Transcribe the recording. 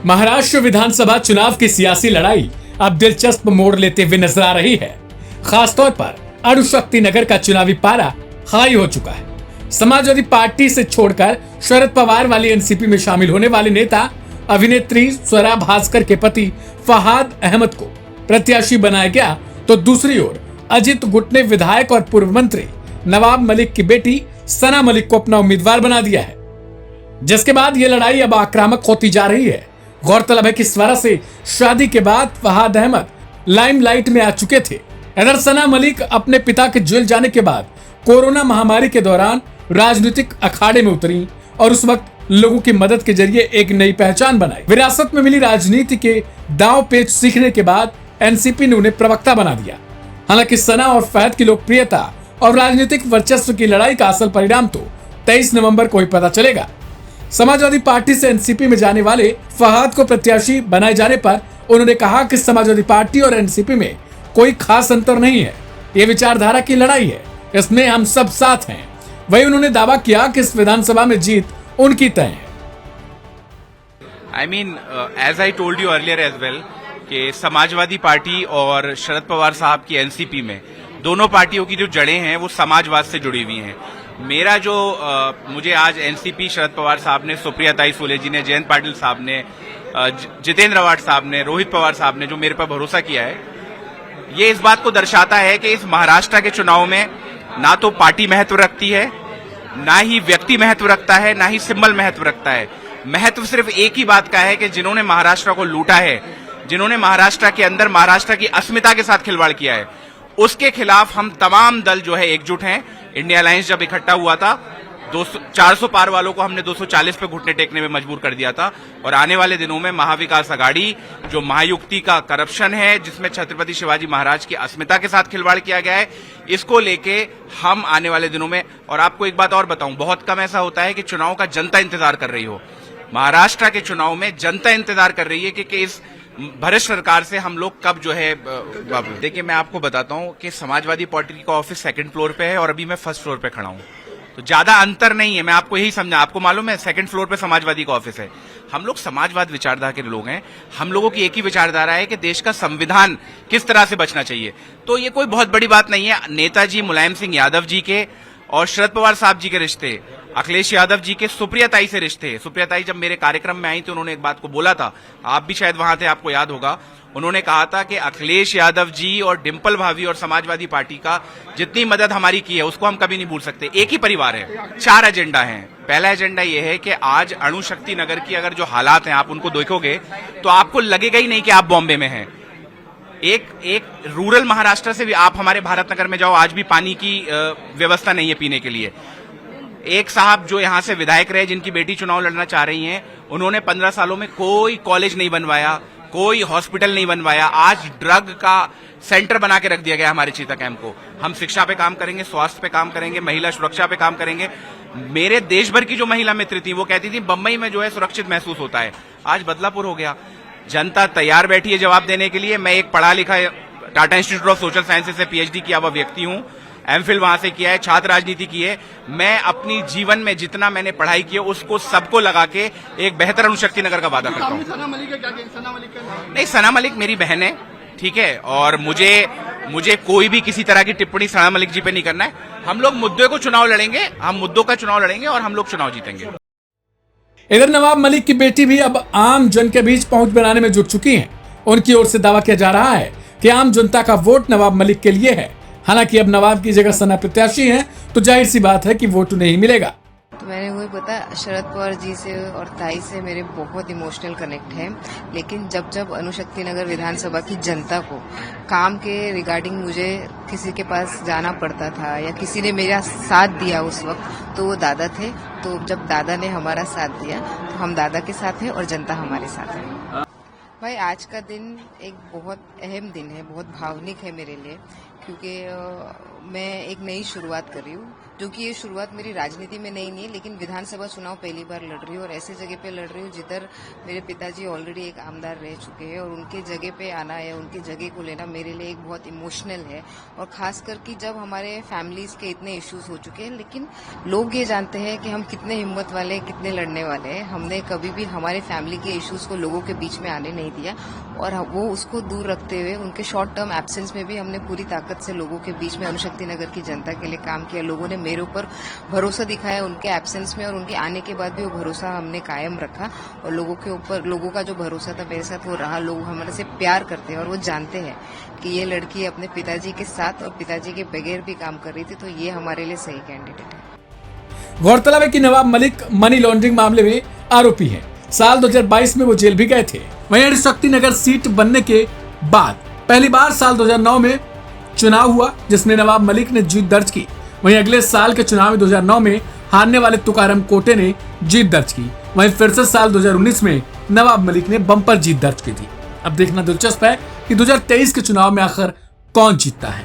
महाराष्ट्र विधानसभा चुनाव की सियासी लड़ाई अब दिलचस्प मोड़ लेते हुए नजर आ रही है। खासतौर पर अणुशक्ति नगर का चुनावी पारा हाई हो चुका है। समाजवादी पार्टी से छोड़कर शरद पवार वाली एनसीपी में शामिल होने वाले नेता अभिनेत्री स्वरा भास्कर के पति फहाद अहमद को प्रत्याशी बनाया गया, तो दूसरी ओर अजित गुट ने विधायक और पूर्व मंत्री नवाब मलिक की बेटी सना मलिक को अपना उम्मीदवार बना दिया है, जिसके बाद ये लड़ाई अब आक्रामक होती जा रही है। गौरतलब है कि स्वरा से शादी के बाद फहाद अहमद लाइमलाइट में आ चुके थे। इधर सना मलिक अपने पिता के जेल जाने के बाद कोरोना महामारी के दौरान राजनीतिक अखाड़े में उतरी और उस वक्त लोगों की मदद के जरिए एक नई पहचान बनाई। विरासत में मिली राजनीति के दांव पेच सीखने के बाद एनसीपी ने उन्हें प्रवक्ता बना दिया। हालांकि सना और फहद की लोकप्रियता और राजनीतिक वर्चस्व की लड़ाई का असल परिणाम तो 23 नवंबर को ही पता चलेगा। समाजवादी पार्टी से एनसीपी में जाने वाले फहाद को प्रत्याशी बनाए जाने पर उन्होंने कहा कि समाजवादी पार्टी और एनसीपी में कोई खास अंतर नहीं है, ये विचारधारा की लड़ाई है, इसमें हम सब साथ हैं। वही उन्होंने दावा किया कि इस विधानसभा में जीत उनकी तय है। I mean, as I told you earlier as well, कि समाजवादी पार्टी और शरद पवार साहब की एनसीपी में दोनों पार्टियों की जो जड़ें हैं वो समाजवाद से जुड़ी हुई हैं। मेरा जो मुझे आज एनसीपी शरद पवार साहब ने, सुप्रिया ताई सुले जी ने, जयंत पाटिल साहब ने, जितेंद्र आवाड साहब ने, रोहित पवार साहब ने जो मेरे पर भरोसा किया है, ये इस बात को दर्शाता है कि इस महाराष्ट्र के चुनाव में ना तो पार्टी महत्व रखती है, ना ही व्यक्ति महत्व रखता है, ना ही सिंबल महत्व रखता है। महत्व सिर्फ एक ही बात का है कि जिन्होंने महाराष्ट्र को लूटा है, जिन्होंने महाराष्ट्र के अंदर महाराष्ट्र की अस्मिता के साथ खिलवाड़ किया है, उसके खिलाफ हम तमाम दल जो है एकजुट हैं। इंडिया अलायंस जब इकट्ठा हुआ था 400 पार वालों को हमने 240 पे घुटने टेकने में मजबूर कर दिया था। और आने वाले दिनों में महाविकास आघाड़ी जो महायुक्ति का करप्शन है, जिसमें छत्रपति शिवाजी महाराज की अस्मिता के साथ खिलवाड़ किया गया है, इसको लेके हम आने वाले दिनों में, और आपको एक बात और बताऊं, बहुत कम ऐसा होता है कि चुनाव का जनता इंतजार कर रही हो। महाराष्ट्र के चुनाव में जनता इंतजार कर रही है कि इस भ्रष्ट सरकार से हम लोग कब जो है। देखिए, मैं आपको बताता हूं कि समाजवादी पार्टी का ऑफिस 2nd फ्लोर पे है और अभी मैं 1st फ्लोर पे खड़ा हूं, तो ज्यादा अंतर नहीं है। मैं आपको यही समझा, आपको मालूम है 2nd फ्लोर पे समाजवादी का ऑफिस है। हम लोग समाजवाद विचारधारा के लोग हैं। हम लोगों की एक ही विचारधारा है कि देश का संविधान किस तरह से बचना चाहिए। तो ये कोई बहुत बड़ी बात नहीं है। नेताजी मुलायम सिंह यादव जी के और शरद पवार साहब जी के रिश्ते, अखिलेश यादव जी के सुप्रिया ताई से रिश्ते। सुप्रिया ताई जब मेरे कार्यक्रम में आई तो उन्होंने एक बात को बोला था, आप भी शायद वहां थे, आपको याद होगा। उन्होंने कहा था कि अखिलेश यादव जी और डिम्पल भाभी और समाजवादी पार्टी का जितनी मदद हमारी की है उसको हम कभी नहीं भूल सकते। एक ही परिवार है, 4 एजेंडा हैं। पहला एजेंडा यह है कि आज अणुशक्ति नगर की अगर जो हालात हैं आप उनको देखोगे तो आपको लगेगा ही नहीं कि आप बॉम्बे में हैं। एक रूरल महाराष्ट्र से भी आप हमारे भारत नगर में जाओ, आज भी पानी की व्यवस्था नहीं है पीने के लिए। एक साहब जो यहां से विधायक रहे, जिनकी बेटी चुनाव लड़ना चाह रही हैं, उन्होंने 15 सालों में कोई कॉलेज नहीं बनवाया, कोई हॉस्पिटल नहीं बनवाया। आज ड्रग का सेंटर बना के रख दिया गया हमारे चीता कैंप को। हम शिक्षा पे काम करेंगे, स्वास्थ्य पे काम करेंगे, महिला सुरक्षा पे काम करेंगे। मेरे देश भर की जो महिला मित्र थी वो कहती थी बम्बई में जो है सुरक्षित महसूस होता है। आज बदलापुर हो गया। जनता तैयार बैठी है जवाब देने के लिए। मैं एक पढ़ा लिखा Tata institute of social sciences से पीएचडी किया हुआ व्यक्ति हूं, एमफिल वहां से किया है, छात्र राजनीति की है। मैं अपनी जीवन में जितना मैंने पढ़ाई की है उसको सबको लगा के एक बेहतर अणुशक्ति नगर का वादा करता हूं। नहीं, सना मलिक मेरी बहन है, ठीक है, और मुझे कोई भी किसी तरह की टिप्पणी सना मलिक जी पे नहीं करना है। हम लोग मुद्दे को चुनाव लड़ेंगे, हम मुद्दों का चुनाव लड़ेंगे और हम लोग चुनाव जीतेंगे। इधर नवाब मलिक की बेटी भी अब आम जन के बीच पहुंच बनाने में जुट चुकी हैं। उनकी ओर से दावा किया जा रहा है कि आम जनता का वोट नवाब मलिक के लिए है। हालांकि अब नवाब की जगह सना प्रत्याशी हैं, तो जाहिर सी बात है कि वोट नहीं मिलेगा। तो मैंने वही पता, शरद पवार जी से और ताई से मेरे बहुत इमोशनल कनेक्ट है। लेकिन जब अणुशक्ति नगर विधानसभा की जनता को काम के रिगार्डिंग मुझे किसी के पास जाना पड़ता था या किसी ने मेरा साथ दिया उस वक्त, तो वो दादा थे। तो जब दादा ने हमारा साथ दिया तो हम दादा के साथ हैं और जनता हमारे साथ है। भाई, आज का दिन एक बहुत अहम दिन है, बहुत भावनिक है मेरे लिए, क्योंकि मैं एक नई शुरुआत कर रही हूँ, जो कि ये शुरुआत मेरी राजनीति में नई नहीं है, लेकिन विधानसभा चुनाव पहली बार लड़ रही हूँ और ऐसे जगह पे लड़ रही हूँ जिधर मेरे पिताजी ऑलरेडी एक आमदार रह चुके हैं और उनके जगह पे आना या उनकी जगह को लेना मेरे लिए एक बहुत इमोशनल है। और खासकर कि जब हमारे फैमिलीज के इतने इश्यूज हो चुके हैं, लेकिन लोग ये जानते हैं कि हम कितने हिम्मत वाले, कितने लड़ने वाले हैं। हमने कभी भी हमारे फैमिली के इश्यूज को लोगों के बीच में आने नहीं दिया और वो उसको दूर रखते हुए उनके शॉर्ट टर्म एब्सेंस में भी हमने पूरी ताकत से लोगों के बीच में अनुशक्ति नगर की जनता के लिए काम किया। लोगों ने मेरे ऊपर भरोसा दिखाया उनके एब्सेंस में और उनके आने के बाद भी वो भरोसा हमने कायम रखा और लोगों के ऊपर, लोगों का जो भरोसा था मेरे साथ वो रहा। लोग हमारे से प्यार करते हैं और वो जानते हैं कि ये लड़की अपने पिताजी के साथ और पिताजी के बगैर भी काम कर रही थी, तो ये हमारे लिए सही कैंडिडेट है। गौरतलब है कि नवाब मलिक मनी लॉन्ड्रिंग मामले में आरोपी हैं। साल 2022 में वो जेल भी गए थे। वहीं अनुशक्ति नगर सीट बनने के बाद पहली बार साल 2009 में चुनाव हुआ, जिसमें नवाब मलिक ने जीत दर्ज की। वहीं अगले साल के चुनाव में 2009 में हारने वाले तुकाराम कोटे ने जीत दर्ज की। वहीं फिर से साल 2019 में नवाब मलिक ने बम्पर जीत दर्ज की थी। अब देखना दिलचस्प है कि 2023 के चुनाव में आखिर कौन जीतता है।